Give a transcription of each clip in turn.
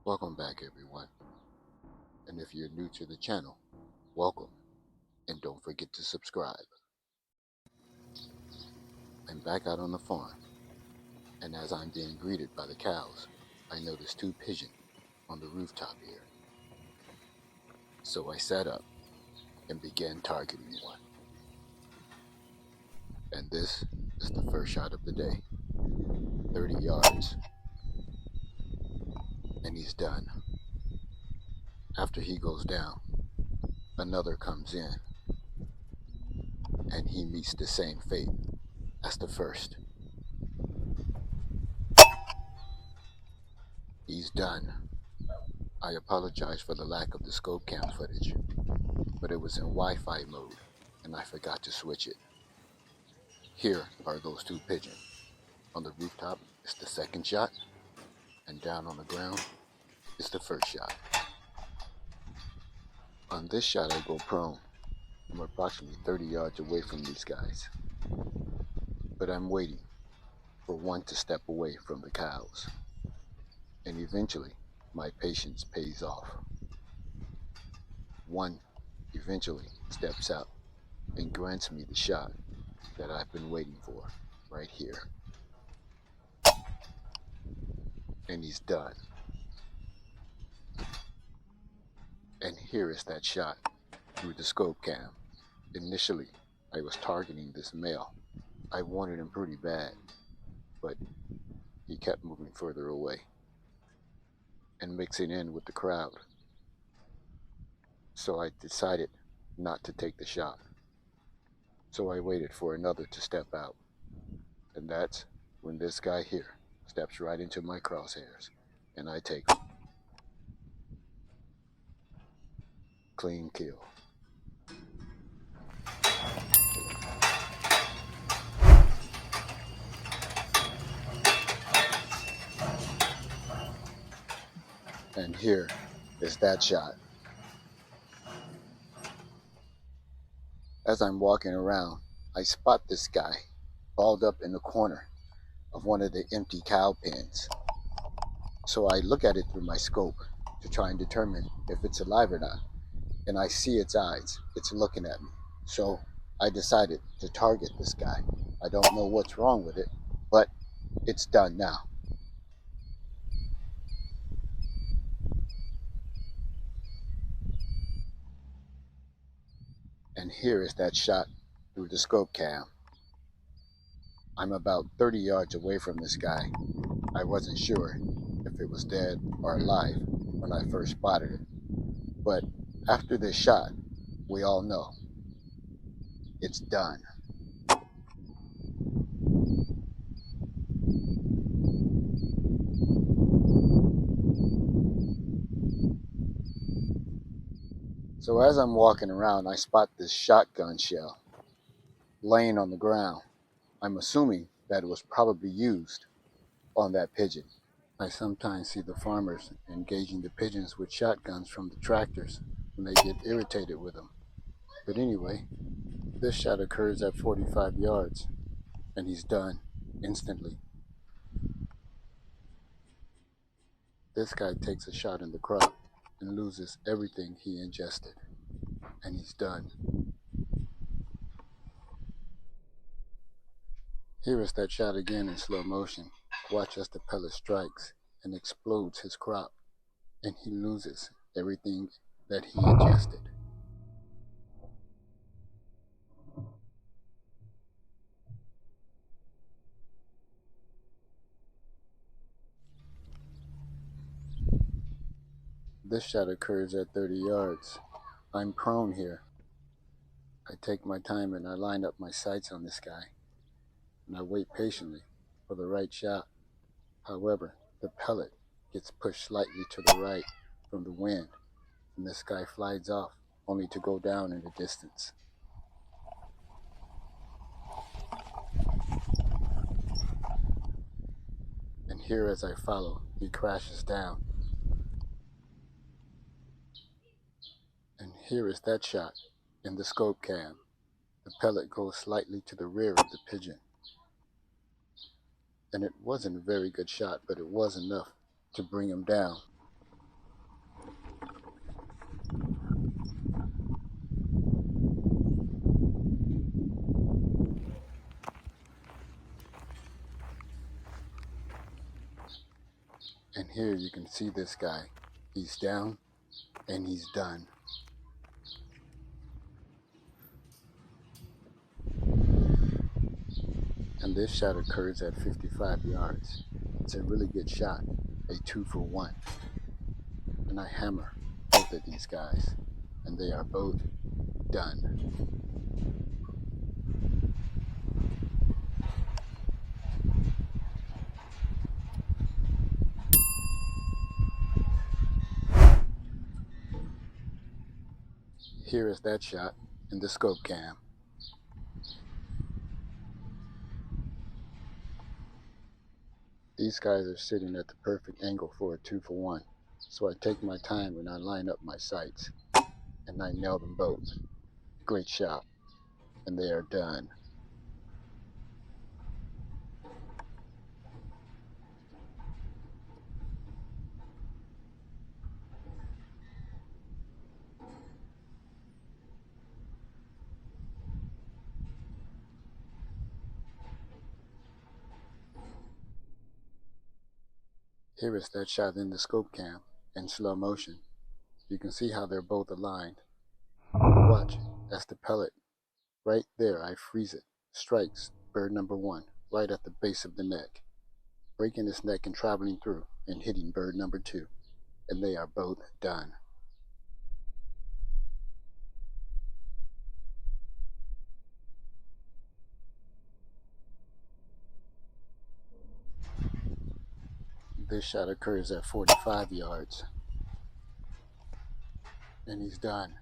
Welcome back, everyone. And if you're new to the channel, welcome. And don't forget to subscribe. I'm back out on the farm, and as I'm being greeted by the cows, I noticed two pigeons on the rooftop here. So I sat up and began targeting one. And this is the first shot of the day. 30 yards. And he's done. After he goes down, another comes in, and he meets the same fate as the first. He's done. I apologize for the lack of the scope cam footage, but it was in Wi-Fi mode, and I forgot to switch it. Here are those two pigeons. On the rooftop is the second shot, and down on the ground is the first shot. On this shot I go prone. I'm approximately 30 yards away from these guys, but I'm waiting for one to step away from the cows, and eventually my patience pays off. One eventually steps out and grants me the shot that I've been waiting for right here. And he's done. And here is that shot through the scope cam. Initially, I was targeting this male. I wanted him pretty bad, but he kept moving further away and mixing in with the crowd. So I decided not to take the shot. So I waited for another to step out. And that's when this guy here steps right into my crosshairs, and I take him. Clean kill. And here is that shot. As I'm walking around, I spot this guy balled up in the corner of one of the empty cow pens. So I look at it through my scope to try and determine if it's alive or not. And I see its eyes. It's looking at me. So I decided to target this guy. I don't know what's wrong with it, but it's done now. And here is that shot through the scope cam. I'm about 30 yards away from this guy. I wasn't sure if it was dead or alive when I first spotted it. But after this shot, we all know it's done. So as I'm walking around, I spot this shotgun shell laying on the ground. I'm assuming that it was probably used on that pigeon. I sometimes see the farmers engaging the pigeons with shotguns from the tractors when they get irritated with them. But anyway, this shot occurs at 45 yards, and he's done instantly. This guy takes a shot in the crop and loses everything he ingested, and he's done. Here is that shot again in slow motion. Watch as the pellet strikes and explodes his crop, and he loses everything that he ingested. This shot occurs at 30 yards. I'm prone here. I take my time and I line up my sights on this guy, and I wait patiently for the right shot. However, the pellet gets pushed slightly to the right from the wind, and this guy flies off only to go down in the distance. And here as I follow, he crashes down. And here is that shot in the scope cam. The pellet goes slightly to the rear of the pigeon. And it wasn't a very good shot, but it was enough to bring him down. And here you can see this guy. He's down and he's done. And this shot occurs at 55 yards. It's a really good shot, a 2-for-1. And I hammer both of these guys, and they are both done. Here is that shot in the scope cam. These guys are sitting at the perfect angle for a 2-for-1. So I take my time and I line up my sights, and I nail them both. Great shot, and they are done. Here is that shot in the scope cam in slow motion. You can see how they're both aligned. Watch, that's the pellet. Right there, I freeze it. Strikes bird number 1 right at the base of the neck, breaking its neck and traveling through and hitting bird number 2. And they are both done. This shot occurs at 45 yards. And he's done.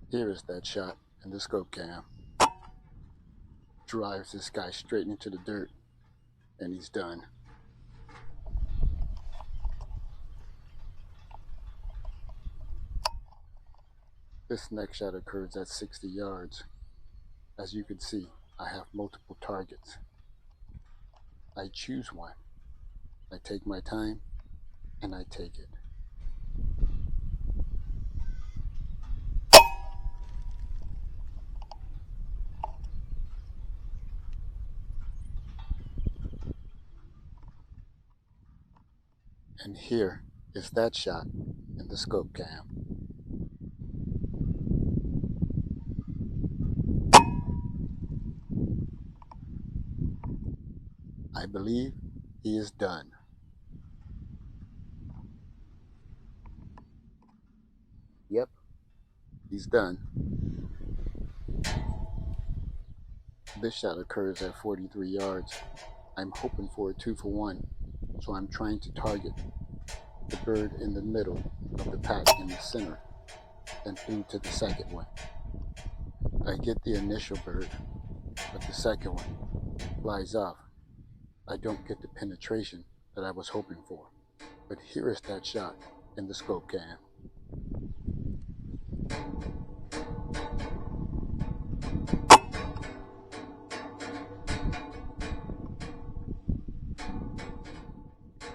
Here is that shot in the scope cam. Drives this guy straight into the dirt, and he's done. This next shot occurs at 60 yards. As you can see, I have multiple targets. I choose one. I take my time, and I take it. And here is that shot in the scope cam. I believe he is done. Yep, he's done. This shot occurs at 43 yards. I'm hoping for a 2-for-1, so I'm trying to target the bird in the middle of the pack in the center and through to the second one. I get the initial bird, but the second one flies off. I don't get the penetration that I was hoping for. But here is that shot in the scope cam.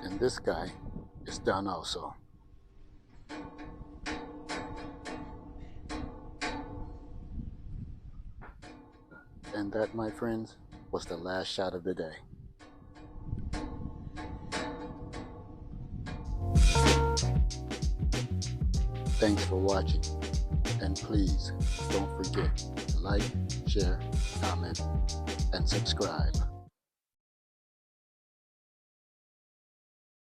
And this guy is done also. And that, my friends, was the last shot of the day. Thanks for watching, and please don't forget to like, share, comment, and subscribe.